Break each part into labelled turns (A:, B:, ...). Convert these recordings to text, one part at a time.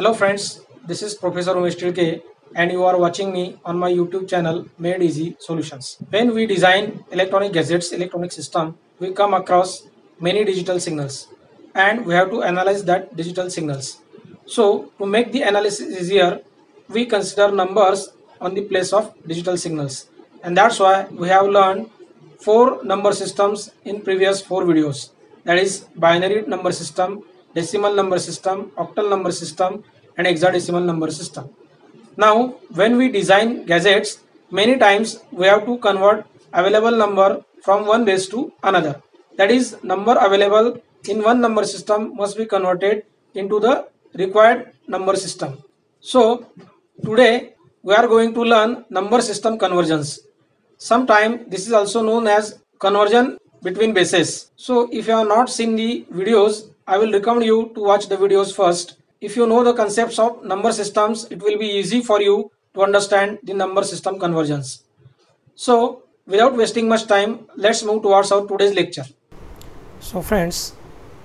A: Hello friends, this is Professor Umesh Tilke and you are watching me on my YouTube channel Made Easy Solutions. When we design electronic gadgets, electronic system, we come across many digital signals and we have to analyze that digital signals. So to make the analysis easier, we consider numbers on the place of digital signals, and that's why we have learned four number systems in previous four videos, that is binary number system, decimal number system, octal number system and hexadecimal number system. Now when we design gadgets, many times we have to convert available number from one base to another, that is number available in one number system must be converted into the required number system. So today we are going to learn number system convergence. Sometimes this is also known as conversion between bases. So if you have not seen the videos, I will recommend you to watch the videos first. If you know the concepts of number systems, it will be easy for you to understand the number system convergence. So without wasting much time, let's move towards our today's lecture. So friends,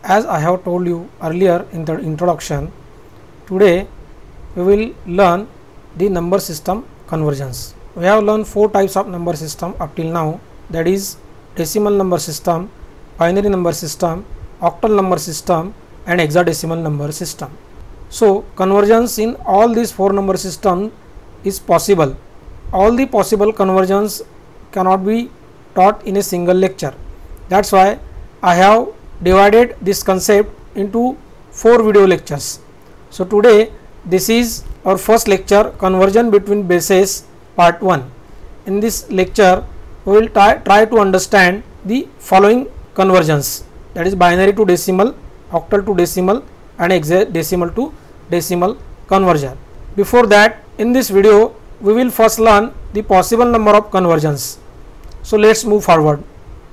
A: as I have told you earlier in the introduction, today we will learn the number system convergence. We have learned four types of number system up till now, that is decimal number system, binary number system, octal number system and hexadecimal number system. So convergence in all these four number system is possible. All the possible convergence cannot be taught in a single lecture. That's why I have divided this concept into four video lectures. So today this is our first lecture, conversion between bases part 1. In this lecture we will try to understand the following convergence, that is binary to decimal, octal to decimal and hexadecimal to decimal conversion. Before that, in this video we will first learn the possible number of convergence. So let's move forward.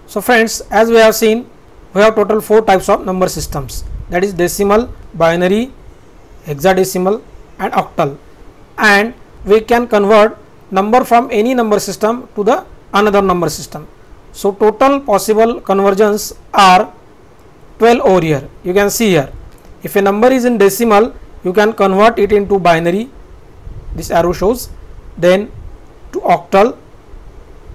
A: So friends, as we have seen, we have total four types of number systems, that is decimal, binary, hexadecimal and octal, and we can convert number from any number system to the another number system. So total possible convergence are 12 over here. You can see here, if a number is in decimal, you can convert it into binary, this arrow shows, then to octal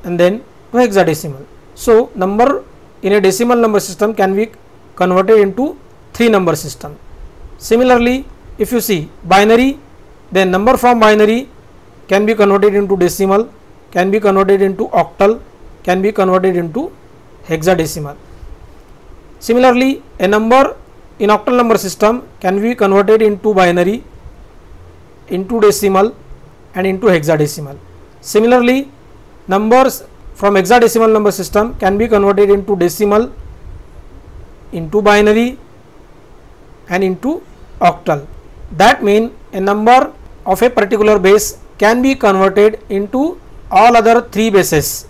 A: and then to hexadecimal. So number in a decimal number system can be converted into three number system. Similarly, if you see binary, then number from binary can be converted into decimal, can be converted into octal, can be converted into hexadecimal. Similarly, a number in octal number system can be converted into binary, into decimal and into hexadecimal. Similarly, numbers from hexadecimal number system can be converted into decimal, into binary and into octal. That means a number of a particular base can be converted into all other three bases.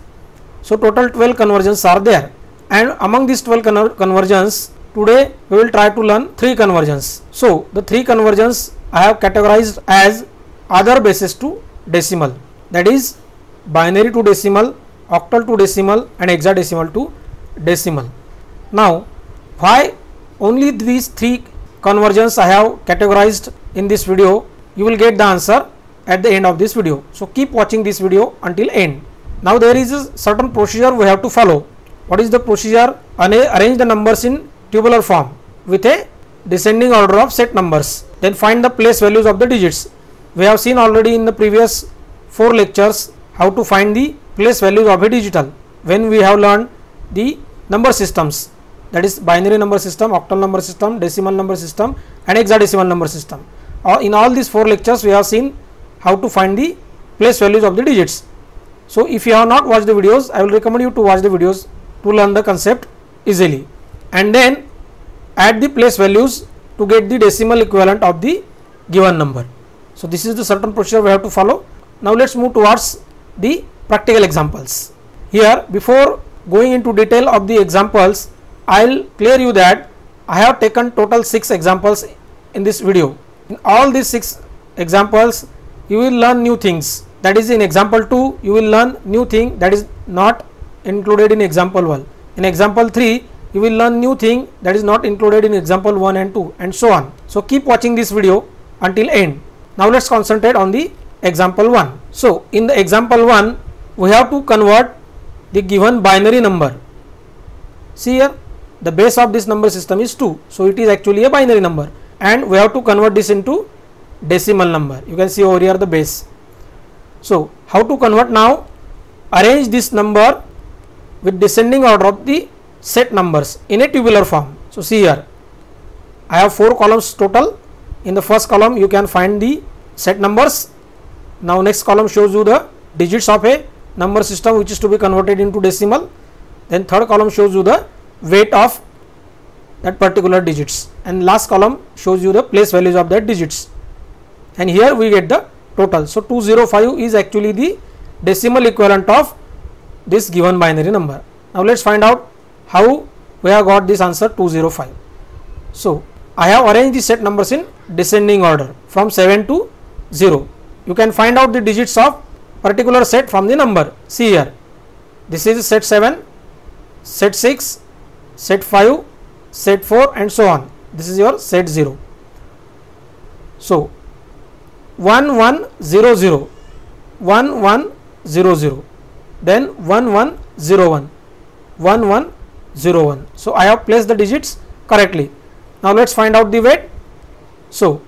A: So total 12 conversions are there, and among these 12 conversions, today we will try to learn three conversions. So the three conversions I have categorized as other bases to decimal, that is binary to decimal, octal to decimal and hexadecimal to decimal. Now why only these three conversions I have categorized in this video, you will get the answer at the end of this video. So keep watching this video until end. Now there is a certain procedure we have to follow. What is the procedure? Arrange the numbers in tubular form with a descending order of set numbers, then find the place values of the digits. We have seen already in the previous four lectures how to find the place values of a digital when we have learned the number systems, that is binary number system, octal number system, decimal number system and hexadecimal number system. In all these four lectures we have seen how to find the place values of the digits. So if you have not watched the videos, I will recommend you to watch the videos to learn the concept easily, and then add the place values to get the decimal equivalent of the given number. So this is the certain procedure we have to follow. Now let's move towards the practical examples. Here, before going into detail of the examples, I will clear you that I have taken total 6 examples in this video. In all these 6 examples you will learn new things, that is in example 2 you will learn new thing that is not included in example 1. In example 3 you will learn new thing that is not included in example 1 and 2 and so on. So keep watching this video until end. Now let's concentrate on the example 1. So in the example 1 we have to convert the given binary number. See here, the base of this number system is 2, so it is actually a binary number, and we have to convert this into decimal number. You can see over here the base. So how to convert now? Arrange this number with descending order of the set numbers in a tabular form. So see here, I have 4 columns total. In the first column you can find the set numbers. Now next column shows you the digits of a number system which is to be converted into decimal. Then third column shows you the weight of that particular digits, and last column shows you the place values of that digits, and here we get the total. So 205 is actually the decimal equivalent of this given binary number. Now let's find out how we have got this answer 205. So I have arranged the set numbers in descending order from 7 to 0. You can find out the digits of particular set from the number. See here, this is set 7, set 6, set 5, set 4 and so on. This is your set 0. So 1100, 1100, then 1101, 1101. So I have placed the digits correctly. Now let's find out the weight. So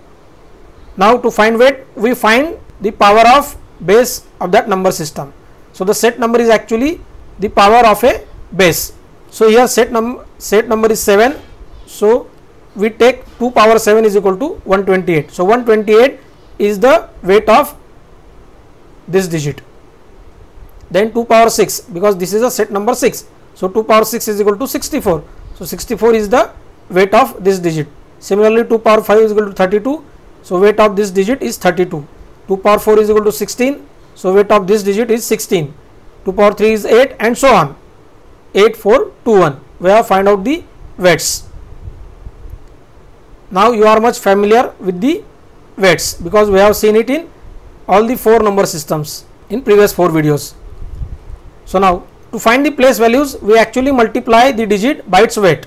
A: now to find weight, we find the power of base of that number system. So the set number is actually the power of a base. So here set number is 7. So we take 2 power 7 is equal to 128. So 128 is the weight of this digit. Then 2 power 6, because this is a set number 6. So 2 power 6 is equal to 64. So 64 is the weight of this digit. Similarly 2 power 5 is equal to 32. So weight of this digit is 32. 2 power 4 is equal to 16. So weight of this digit is 16. 2 power 3 is 8 and so on. 8, 4, 2, 1. We have find out the weights. Now you are much familiar with the weights because we have seen it in all the 4 number systems in previous 4 videos. So now to find the place values, we actually multiply the digit by its weight.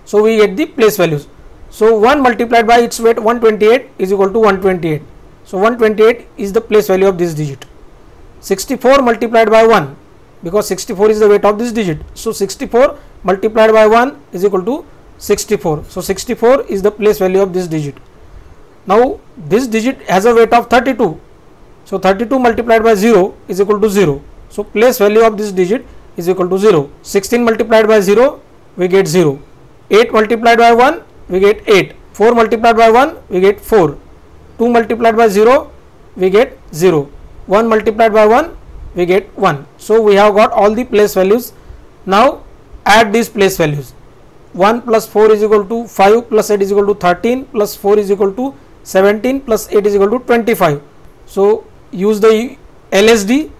A: So we get the place values. So 1 multiplied by its weight 128 is equal to 128. So 128 is the place value of this digit. 64 multiplied by 1, because 64 is the weight of this digit. So 64 multiplied by 1 is equal to 64. So 64 is the place value of this digit. Now this digit has a weight of 32. So 32 multiplied by 0 is equal to 0. So place value of this digit is equal to 0. 16 multiplied by 0, we get 0. 8 multiplied by 1, we get 8. 4 multiplied by 1, we get 4. 2 multiplied by 0, we get 0. 1 multiplied by 1, we get 1. So we have got all the place values. Now add these place values. 1 plus 4 is equal to 5 plus 8 is equal to 13 plus 4 is equal to 17 plus 8 is equal to 25. So use the LSD.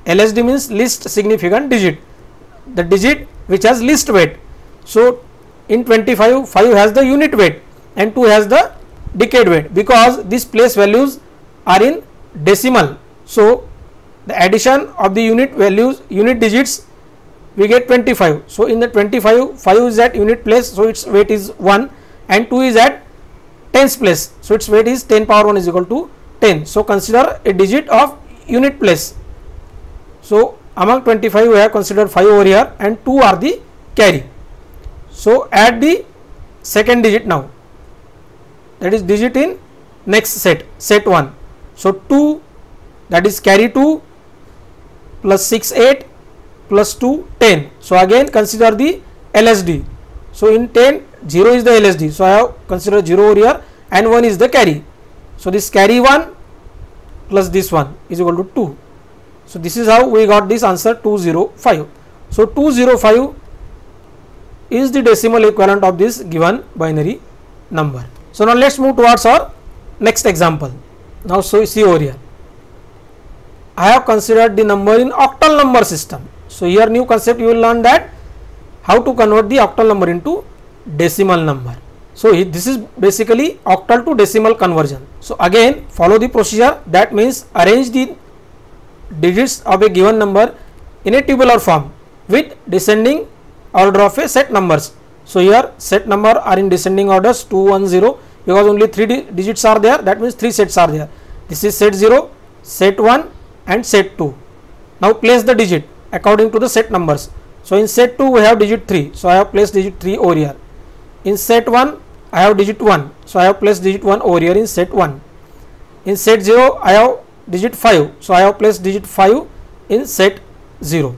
A: LSD means least significant digit, the digit which has least weight. So in 25, 5 has the unit weight and 2 has the decade weight, because these place values are in decimal. So the addition of the unit values, unit digits, we get 25. So in the 25, 5 is at unit place, so its weight is 1, and 2 is at tens place, so its weight is 10 power 1 is equal to 10. So consider a digit of unit place. So among 25 we have considered 5 over here and 2 are the carry. So add the second digit now, that is digit in next set, set 1. So 2, that is carry 2 plus 6 8 plus 2 10. So again consider the LSD. So in 10, 0 is the LSD, so I have considered 0 over here and 1 is the carry. So this carry 1 plus this 1 is equal to 2. So this is how we got this answer 205. So 205 is the decimal equivalent of this given binary number. So now let's move towards our next example. Now so see over here, I have considered the number in octal number system. So here new concept you will learn that how to convert the octal number into decimal number. So this is basically octal to decimal conversion. So again follow the procedure, that means arrange the digits of a given number in a tabular form with descending order of a set numbers. So here set number are in descending orders 210. because only 3 digits are there, that means 3 sets are there. This is set 0, set 1 and set 2. Now place the digit according to the set numbers. So in set 2 we have digit 3, so I have placed digit 3 over here. In set 1 I have digit 1, so I have placed digit 1 over here in set 1. In set 0 I have digit 5, so I have placed digit 5 in set 0.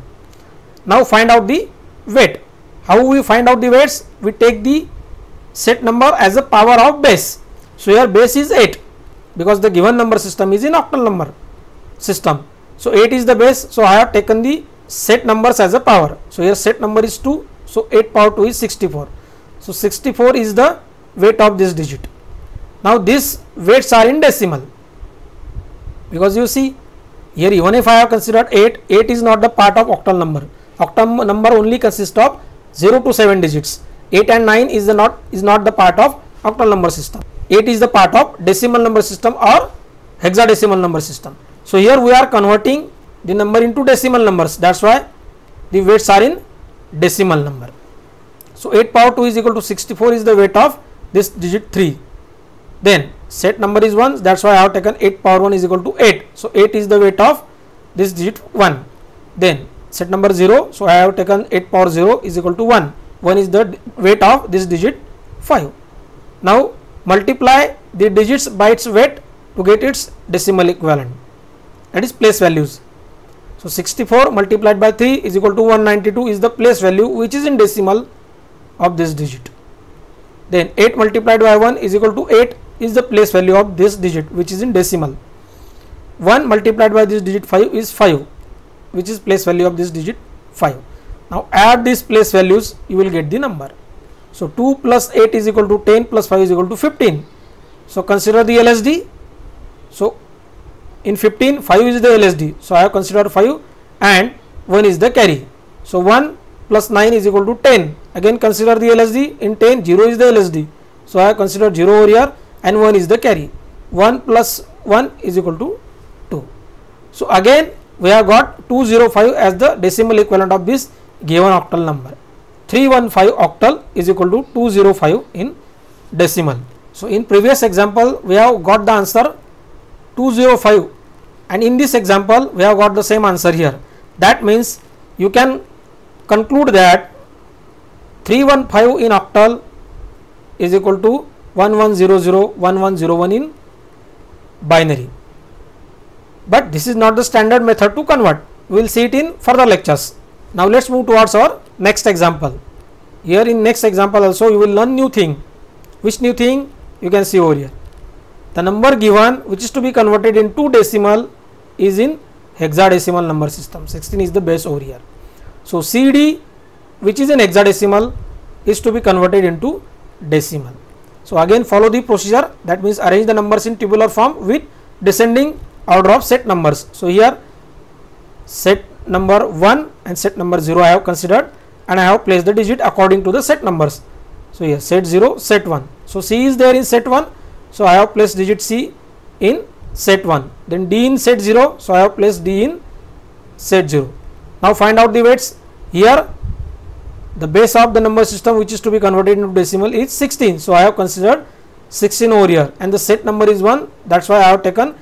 A: Now find out the weight. How we find out the weights? We take the set number as a power of base. So here base is 8, because the given number system is in octal number system. So 8 is the base, so I have taken the set numbers as a power. So here set number is 2, so 8 power 2 is 64. So 64 is the weight of this digit. Now these weights are in decimal, because you see here even if I have considered 8, 8 is not the part of octal number. Octal number only consists of 0 to 7 digits. 8 and 9 is not the part of octal number system. 8 is the part of decimal number system or hexadecimal number system. So here we are converting the number into decimal numbers, that's why the weights are in decimal number. So 8 power 2 is equal to 64 is the weight of this digit 3. Then set number is 1, that's why I have taken 8 power 1 is equal to 8. So 8 is the weight of this digit 1. Then set number 0, so I have taken 8 power 0 is equal to 1. 1 is the weight of this digit 5. Now multiply the digits by its weight to get its decimal equivalent, that is place values. So 64 multiplied by 3 is equal to 192 is the place value which is in decimal of this digit. Then 8 multiplied by 1 is equal to 8 is the place value of this digit which is in decimal. 1 multiplied by this digit 5 is 5, which is place value of this digit 5. Now add these place values, you will get the number. So 2 plus 8 is equal to 10 plus 5 is equal to 15. So consider the LSD. So in 15 5 is the LSD, so I have considered 5 and 1 is the carry. So 1 plus 9 is equal to 10. Again consider the LSD. In 10 0 is the LSD, so I have considered 0 over here and 1 is the carry. 1 plus 1 is equal to 2. So again we have got 205 as the decimal equivalent of this given octal number. 315 octal is equal to 205 in decimal. So in previous example we have got the answer 205, and in this example we have got the same answer here. That means you can conclude that 315 in octal is equal to 11001101 in binary. But this is not the standard method to convert. We will see it in further lectures. Now let's move towards our next example. Here in next example also you will learn new thing. Which new thing? You can see over here. The number given which is to be converted into decimal is in hexadecimal number system. 16 is the base over here. So CD which is in hexadecimal is to be converted into decimal. So again follow the procedure, that means arrange the numbers in tabular form with descending order of set numbers. So here set number 1 and set number 0 I have considered, and I have placed the digit according to the set numbers. So here set 0, set 1. So C is there in set 1, so I have placed digit C in set 1. Then D in set 0, so I have placed D in set 0. Now find out the weights. Here the base of the number system which is to be converted into decimal is 16, so I have considered 16 over here, and the set number is 1, that's why I have taken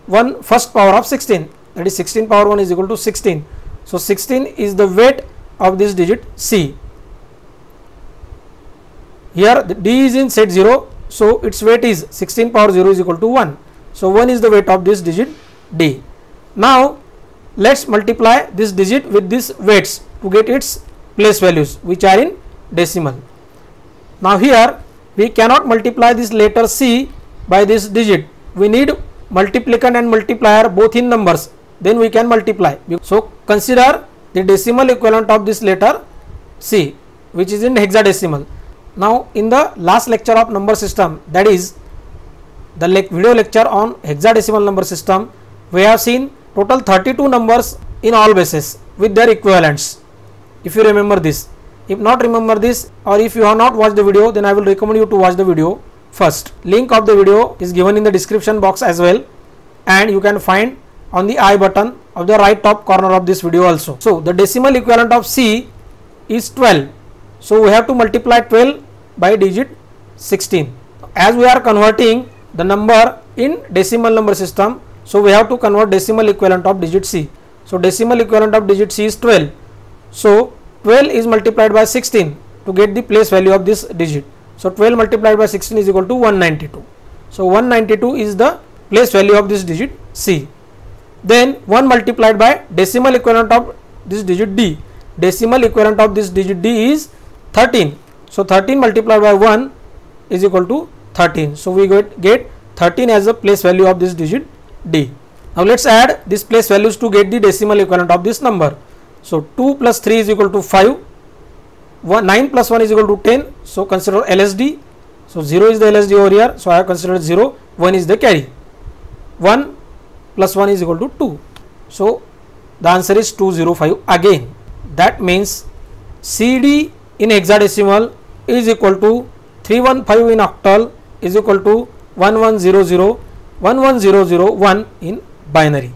A: 1 first power of 16, that is 16 power 1 is equal to 16. So 16 is the weight of this digit C. Here the D is in set 0, so its weight is 16 power 0 is equal to 1. So 1 is the weight of this digit D. Now let's multiply this digit with these weights to get its place values which are in decimal. Now here we cannot multiply this letter C by this digit. We need multiplicand and multiplier both in numbers, then we can multiply. So consider the decimal equivalent of this letter C which is in hexadecimal. Now in the last lecture of number system, that is the video lecture on hexadecimal number system, we have seen total 32 numbers in all bases with their equivalents. If you remember this, if not remember this, or if you have not watched the video, then I will recommend you to watch the video first. Link of the video is given in the description box as well, and you can find on the I button of the right top corner of this video also. So the decimal equivalent of C is 12. So we have to multiply 12 by digit 16. as we are converting the number in decimal number system, so we have to convert decimal equivalent of digit C. So decimal equivalent of digit C is 12. So 12 is multiplied by 16 to get the place value of this digit. So 12 multiplied by 16 is equal to 192. So 192 is the place value of this digit C. Then 1 multiplied by decimal equivalent of this digit D. Decimal equivalent of this digit D is 13. So 13 multiplied by 1 is equal to 13. So we get 13 as the place value of this digit D. Now let's add these place values to get the decimal equivalent of this number. So 2 plus 3 is equal to 5. 9 plus 1 is equal to 10. So consider LSD. So 0 is the LSD over here. So I have considered 0. 1 is the carry. 1 plus 1 is equal to 2. So the answer is 205 again. That means CD in hexadecimal is equal to 315 in octal is equal to 1100 11001 in binary.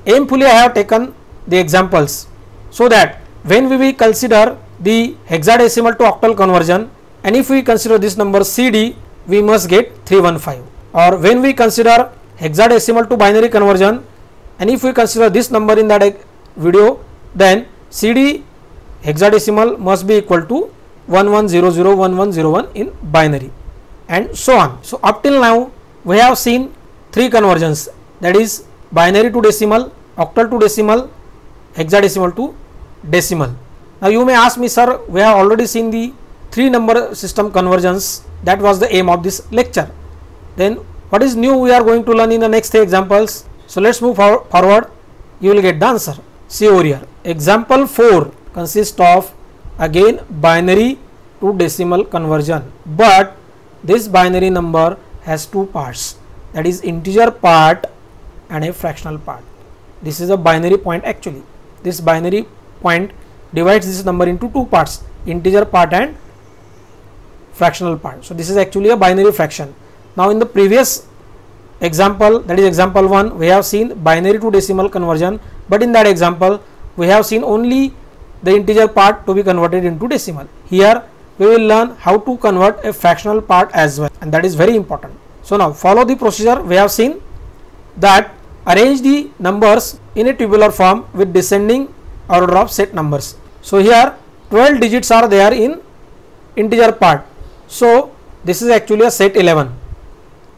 A: Aimfully I have taken the examples so that when we will consider the hexadecimal to octal conversion, and if we consider this number CD, we must get 315. Or when we consider hexadecimal to binary conversion, and if we consider this number in that video, then CD hexadecimal must be equal to 1100 1101 in binary, and so on. So up till now we have seen 3 conversions, that is binary to decimal, octal to decimal, hexadecimal to decimal. Now you may ask me, sir, we have already seen the 3 number system conversions. That was the aim of this lecture. Then what is new we are going to learn in the next 3 examples. So let's move forward. You will get the answer. See over here. Example 4 consists of again binary to decimal conversion, but this binary number has 2 parts, that is integer part and a fractional part. This is a binary point actually. This binary point divides this number into 2 parts, integer part and fractional part. So this is actually a binary fraction. Now in the previous example, that is example 1, we have seen binary to decimal conversion, but in that example we have seen only the integer part to be converted into decimal. Here we will learn how to convert a fractional part as well, and that is very important. So now follow the procedure. We have seen that arrange the numbers in a tabular form with descending order of set numbers. So here 12 digits are there in integer part. So this is actually a set 11.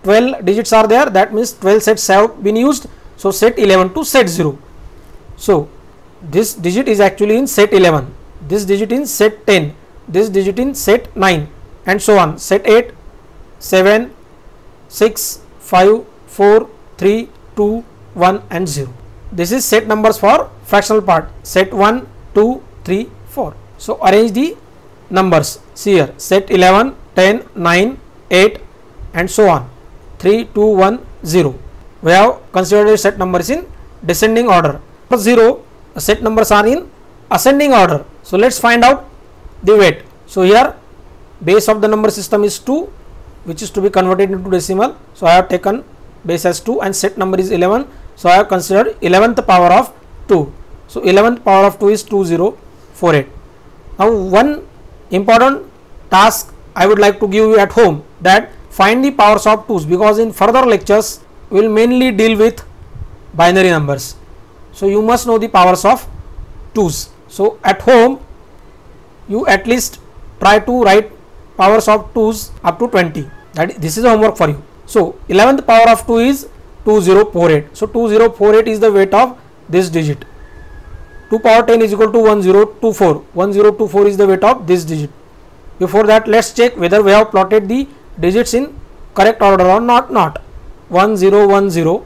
A: 12 digits are there, that means 12 sets have been used. So set 11 to set 0. So this digit is actually in set 11, this digit in set 10, this digit in set 9, and so on. Set 8, 7, 6, 5, 4, 3, 2, 1 and 0. This is set numbers for fractional part, set 1, 2, 3, 4. So arrange the numbers. See here, set 11, 10, 9, 8 and so on. 3, 2, 1, 0. We have considered set numbers in descending order. For 0, set numbers are in ascending order. So let's find out the weight. So here base of the number system is 2, which is to be converted into decimal. So I have taken base as 2 and set number is 11. So I have considered 11th power of 2. So 11th power of 2 is 2048. Now one important task I would like to give you at home, that find the powers of 2's, because in further lectures we will mainly deal with binary numbers. So you must know the powers of 2's. So at home you at least try to write powers of 2's up to 20. This is the homework for you. So 11th power of 2 is 2048. So 2048 is the weight of this digit. 2 power 10 is equal to 1024. 1024 is the weight of this digit. Before that, let's check whether we have plotted the digits in correct order or not. 1010.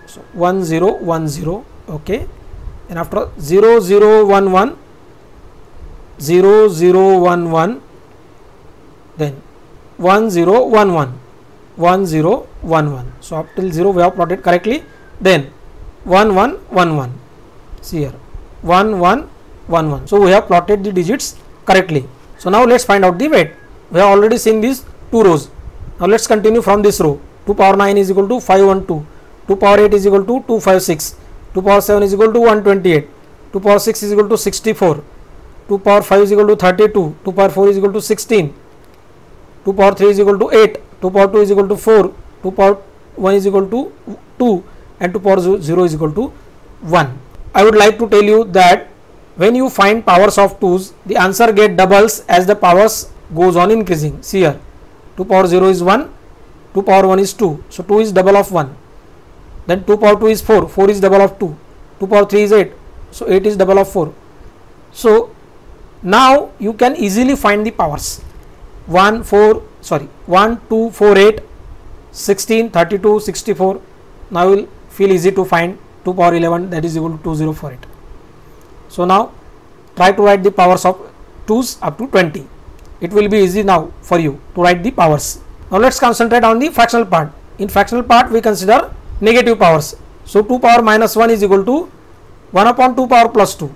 A: So 1010. Okay. And after 0011, 0011, then 1011, 1011. So up till 0 we have plotted correctly. Then 1111. See here, 1111. So we have plotted the digits correctly. So now let's find out the weight. We have already seen these 2 rows. Now let's continue from this row. 2 power 9 is equal to 512. 2 power 8 is equal to 256. 2 power 7 is equal to 128. 2 power 6 is equal to 64. 2 power 5 is equal to 32. 2 power 4 is equal to 16. 2 power 3 is equal to 8, 2 power 2 is equal to 4, 2 power 1 is equal to 2, and 2 power 0 is equal to 1. I would like to tell you that when you find powers of 2's, the answer get doubles as the powers goes on increasing. See here, 2 power 0 is 1, 2 power 1 is 2, so 2 is double of 1. Then 2 power 2 is 4, 4 is double of 2, 2 power 3 is 8, so 8 is double of 4. So now you can easily find the powers 1, 2, 4, 8, 16, 32, 64. Now you will feel easy to find 2 power 11, that is equal to 2048. So now try to write the powers of 2's up to 20. It will be easy now for you to write the powers. Now let's concentrate on the fractional part. In fractional part we consider negative powers. So 2 power minus 1 is equal to 1 upon 2 power plus 2,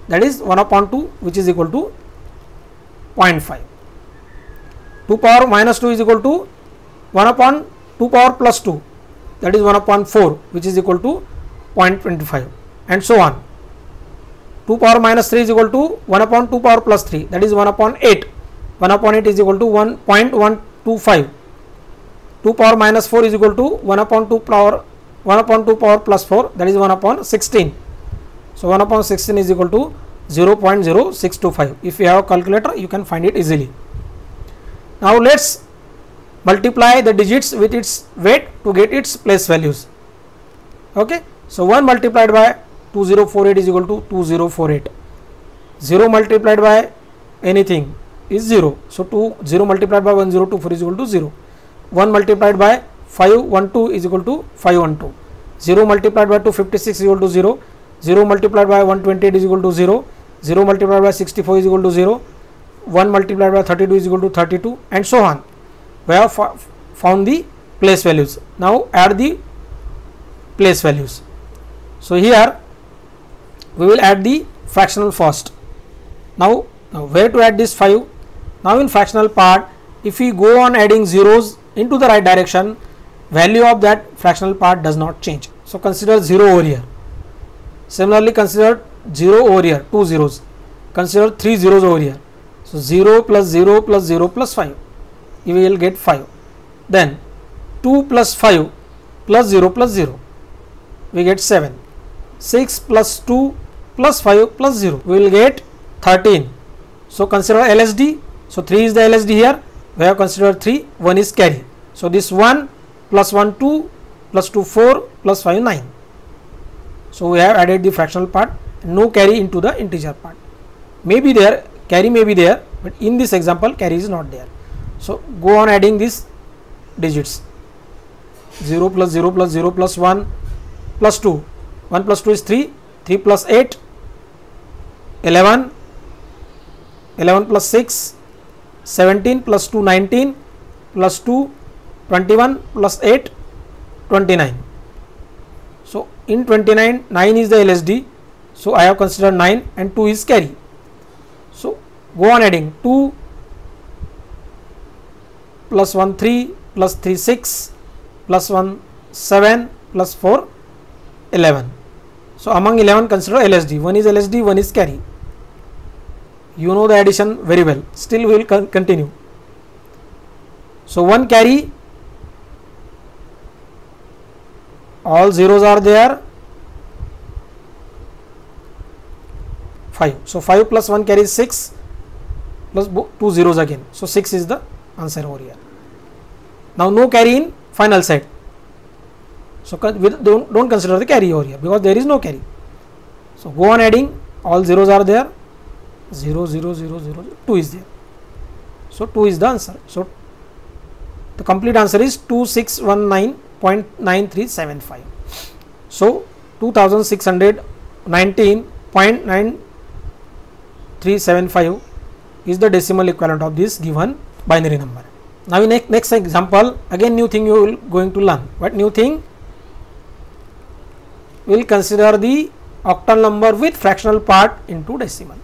A: that is 1 upon 2, which is equal to 0.5. 2 power minus 2 is equal to 1 upon 2 power plus 2, that is 1 upon 4, which is equal to 0.25, and so on. 2 power minus 3 is equal to 1 upon 2 power plus 3, that is 1 upon 8. 1 upon 8 is equal to 1.125. 2 power minus 4 is equal to 1 upon 2 power plus 4, that is 1 upon 16. So 1 upon 16 is equal to 0.0625. If you have a calculator, you can find it easily. Now let's multiply the digits with its weight to get its place values. Okay, so 1 multiplied by 2048 is equal to 2048. 0 multiplied by anything is 0. So 0 multiplied by 1024 is equal to 0. 1 multiplied by 512 is equal to 512. 0 multiplied by 256 is equal to 0. 0 multiplied by 128 is equal to 0. 0 multiplied by 64 is equal to 0. 1 multiplied by 32 is equal to 32, and so on. We have found the place values. Now add the place values. So here we will add the fractional first. Now where to add this 5? Now in fractional part, if we go on adding zeros into the right direction, value of that fractional part does not change. So consider 0 over here. Similarly consider 0 over here, 2 zeros. Consider 3 zeros over here. So 0 plus 0 plus 0 plus 5. You will get 5. Then 2 plus 5 plus 0 plus 0. We get 7. 6 plus 2 plus 5 plus 0. We will get 13. So consider LSD. So 3 is the LSD here. We have considered 3. 1 is carry. So this 1 plus 1 2 plus 2 4 plus 5 9. So we have added the fractional part. No carry into the integer part. Maybe there, carry may be there, but in this example carry is not there. So go on adding these digits. 0 plus 0 plus 0 plus 1 plus 2. 1 plus 2 is 3. 3 plus 8, 11. 11 plus 6, 17 plus 2, 19 plus 2, 21 plus 8, 29. So in 29, 9 is the LSD. So I have considered 9 and 2 is carry. So go on adding 2 plus 1 3 plus 3 6 plus 1 7 plus 4 11. So among 11 consider LSD. 1 is LSD, 1 is carry. You know the addition very well. Still we will continue. So 1 carry, all zeros are there, 5. So 5 plus 1 carry is 6 plus 2 zeros again. So 6 is the answer over here. Now no carry in final set. So don't consider the carry over here because there is no carry. So go on adding, all zeros are there, 0 0 0 0 2 is there. So 2 is the answer. So the complete answer is 2619.9375. So 2619.9375 is the decimal equivalent of this given binary number. Now in next example, again new thing you will going to learn. What new thing? We will consider the octal number with fractional part into decimal.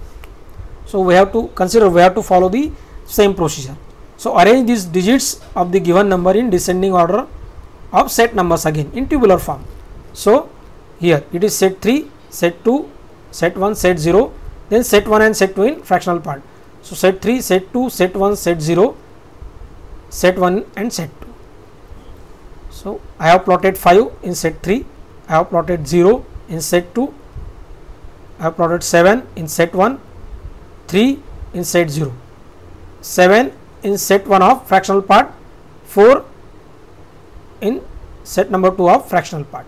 A: So we have to consider, we have to follow the same procedure. So arrange these digits of the given number in descending order of set numbers again in tabular form. So here it is set 3, set 2, set 1, set 0, then set 1 and set 2 in fractional part. So set 3, set 2, set 1, set 0, set 1 and set 2. So I have plotted 5 in set 3, I have plotted 0 in set 2, I have plotted 7 in set 1, 3 in set 0, 7 in set 1 of fractional part, 4 in set number 2 of fractional part.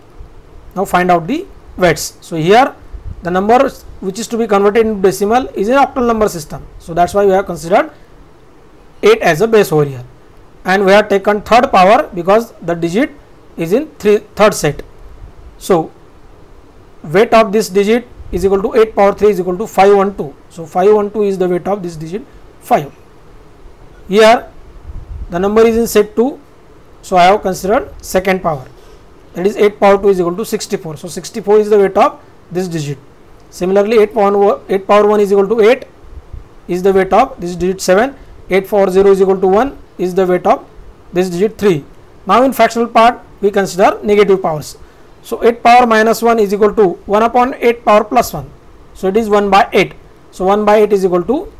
A: Now find out the weights. So here the number which is to be converted into decimal is an octal number system. So that's why we have considered 8 as a base over here, and we have taken third power because the digit is in third set. So weight of this digit is equal to 8 power 3 is equal to 512. So 512 is the weight of this digit 5. Here the number is in set 2, so I have considered second power, that is 8 power 2 is equal to 64. So 64 is the weight of this digit. Similarly 8 power 1 is equal to 8 is the weight of this digit 7. 8 power 0 is equal to 1 is the weight of this digit 3. Now in fractional part we consider negative powers. So 8 power minus 1 is equal to 1 upon 8 power plus 1. So it is 1 by 8. So 1 by 8 is equal to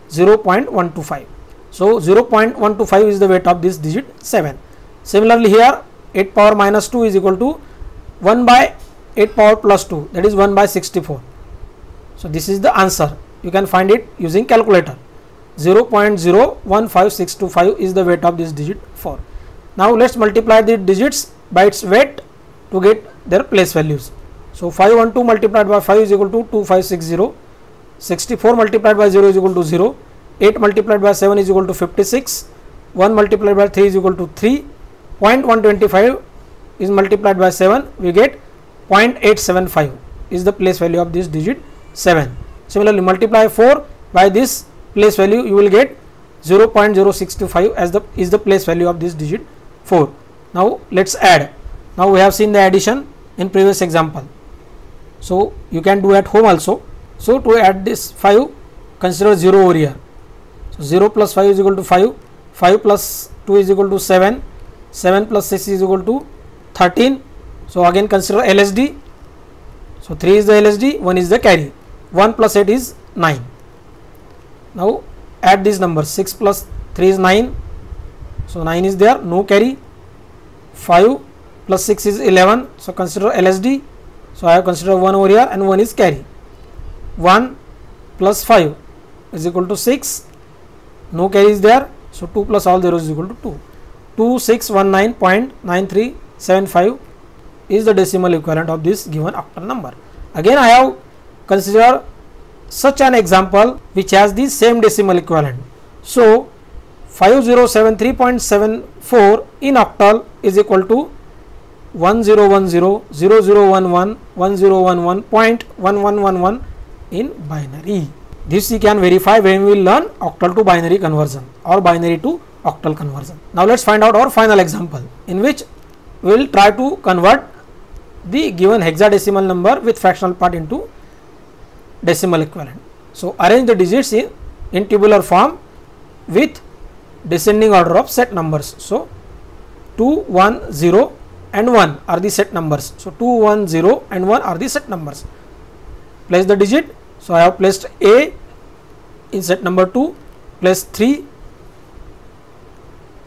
A: 0.125. So 0.125 is the weight of this digit 7. Similarly here 8 power minus 2 is equal to 1 by 8 power plus 2, that is 1 by 64. So this is the answer. You can find it using calculator. 0.015625 is the weight of this digit 4. Now let's multiply the digits by its weight to get their place values. So 512 multiplied by 5 is equal to 2560, 64 multiplied by 0 is equal to 0, 8 multiplied by 7 is equal to 56, 1 multiplied by 3 is equal to 3, 0.125 is multiplied by 7, we get 0.875 is the place value of this digit 7. Similarly multiply 4 by this place value, you will get 0.0625 as the place value of this digit 4. Now let's add. Now we have seen the addition in previous example, so you can do at home also. So to add this 5, consider 0 over here. So 0 plus 5 is equal to 5, 5 plus 2 is equal to 7, 7 plus 6 is equal to 13. So again consider LSD. So 3 is the LSD, 1 is the carry, 1 plus 8 is 9. Now add these numbers, 6 plus 3 is 9, so 9 is there, no carry. 5 plus 6 is 11, so consider LSD. So I have considered 1 over here and 1 is carry. 1 plus 5 is equal to 6, no carry is there, so 2 plus all zeros is equal to 2. 2619.9375 is the decimal equivalent of this given octal number. Again I have considered such an example which has the same decimal equivalent. So 5073.74 in octal is equal to 101000111011.1111 in binary. This we can verify when we will learn octal to binary conversion or binary to octal conversion. Now let's find out our final example in which we will try to convert the given hexadecimal number with fractional part into decimal equivalent. So arrange the digits in tabular form with descending order of set numbers. So 2, 1, 0 and 1 are the set numbers. So 2, 1, 0 and 1 are the set numbers. Place the digit. So I have placed A in set number 2, placed 3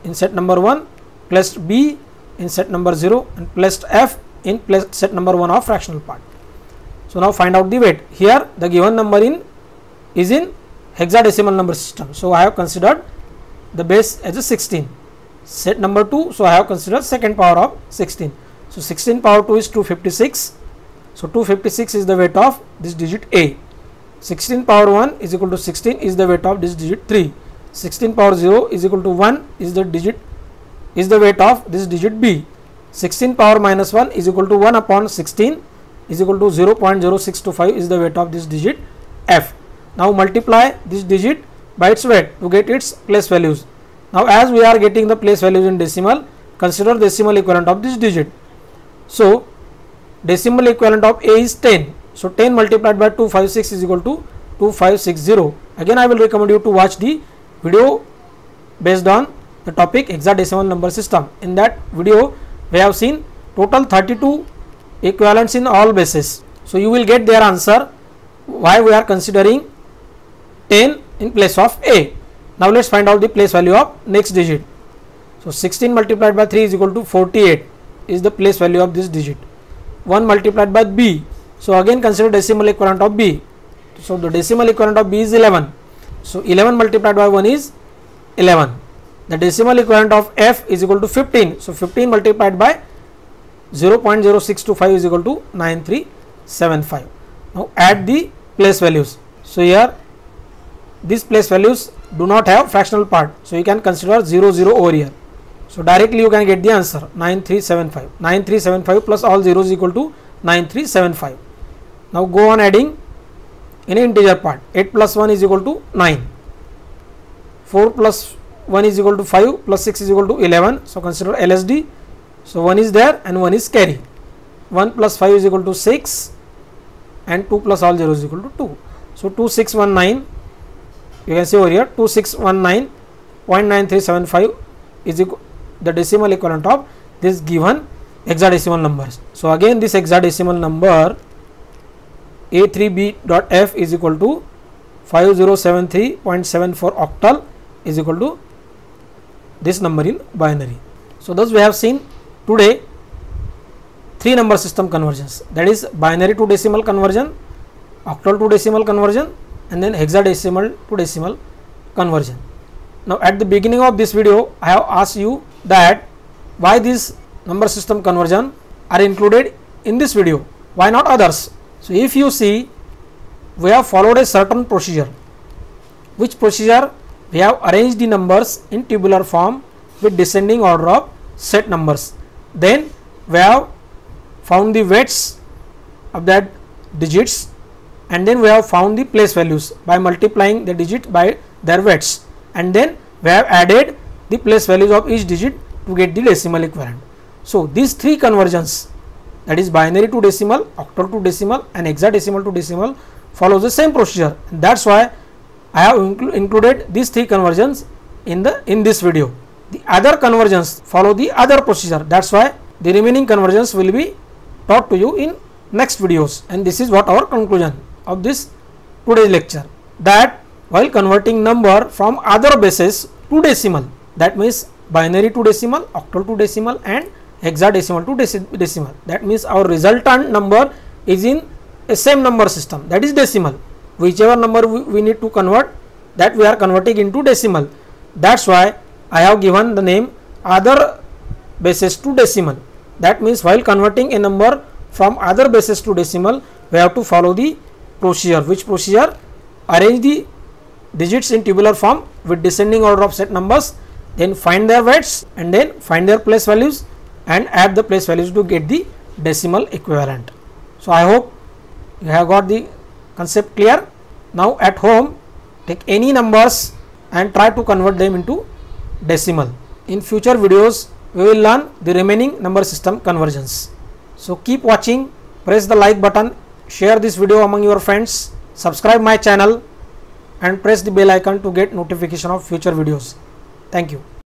A: in set number 1, placed B in set number 0 and placed F in set number 1 of fractional part. So now find out the weight. Here the given number is in hexadecimal number system. So I have considered the base as a 16. Set number 2, so I have considered second power of 16. So 16 power 2 is 256. So 256 is the weight of this digit A. 16 power 1 is equal to 16 is the weight of this digit 3. 16 power 0 is equal to 1 is the weight of this digit B. 16 power minus 1 is equal to 1 upon 16 is equal to 0.0625 is the weight of this digit F. Now multiply this digit by its weight to get its place values. Now as we are getting the place values in decimal, consider decimal equivalent of this digit. So decimal equivalent of A is 10. So 10 multiplied by 256 is equal to 2560. Again I will recommend you to watch the video based on the topic hexadecimal number system. In that video we have seen total 32 equivalents in all bases. So you will get their answer why we are considering 10 in place of A. Now let's find out the place value of next digit. So 16 multiplied by 3 is equal to 48 is the place value of this digit. 1 multiplied by b. So again consider decimal equivalent of b. So the decimal equivalent of b is 11. So 11 multiplied by 1 is 11. The decimal equivalent of f is equal to 15. So 15 multiplied by 0.0625 is equal to 9375. Now add the place values. So here these place values do not have fractional part. So you can consider 0 0 over here. So directly you can get the answer 9375. 9375 plus all zeros equal to 9375. Now go on adding any integer part. 8 plus 1 is equal to 9. 4 plus 1 is equal to 5 plus 6 is equal to 11. So consider LSD. So 1 is there and 1 is carry. 1 plus 5 is equal to 6 and 2 plus all zeros is equal to 2. So 2619, you can see over here 2619.9375 is equal the decimal equivalent of this given hexadecimal numbers. So again this hexadecimal number A3B.F is equal to 5073.74 octal is equal to this number in binary. So thus we have seen today 3 number system conversions, that is binary to decimal conversion, octal to decimal conversion, and then hexadecimal to decimal conversion. Now at the beginning of this video I have asked you that why these number system conversion are included in this video, why not others. So if you see, we have followed a certain procedure. Which procedure? We have arranged the numbers in tabular form with descending order of set numbers. Then we have found the weights of that digits, and then we have found the place values by multiplying the digit by their weights, and then we have added the place values of each digit to get the decimal equivalent. So these 3 conversions, that is binary to decimal, octal to decimal, and hexadecimal to decimal, follows the same procedure. And that's why I have included these 3 conversions in this video. The other conversions follow the other procedure. That's why the remaining conversions will be taught to you in next videos. And this is what our conclusion of this today's lecture, that while converting number from other bases to decimal, that means binary to decimal, octal to decimal, and hexadecimal to decimal, that means our resultant number is in a same number system, that is decimal. Whichever number we need to convert, that we are converting into decimal. That's why I have given the name other bases to decimal. That means while converting a number from other bases to decimal, we have to follow the procedure. Which procedure? Arrange the digits in tabular form with descending order of set numbers, then find their weights, and then find their place values and add the place values to get the decimal equivalent. So I hope you have got the concept clear. Now at home, take any numbers and try to convert them into decimal. In future videos we will learn the remaining number system conversions. So keep watching, press the like button, share this video among your friends, subscribe my channel and press the bell icon to get notification of future videos. Thank you.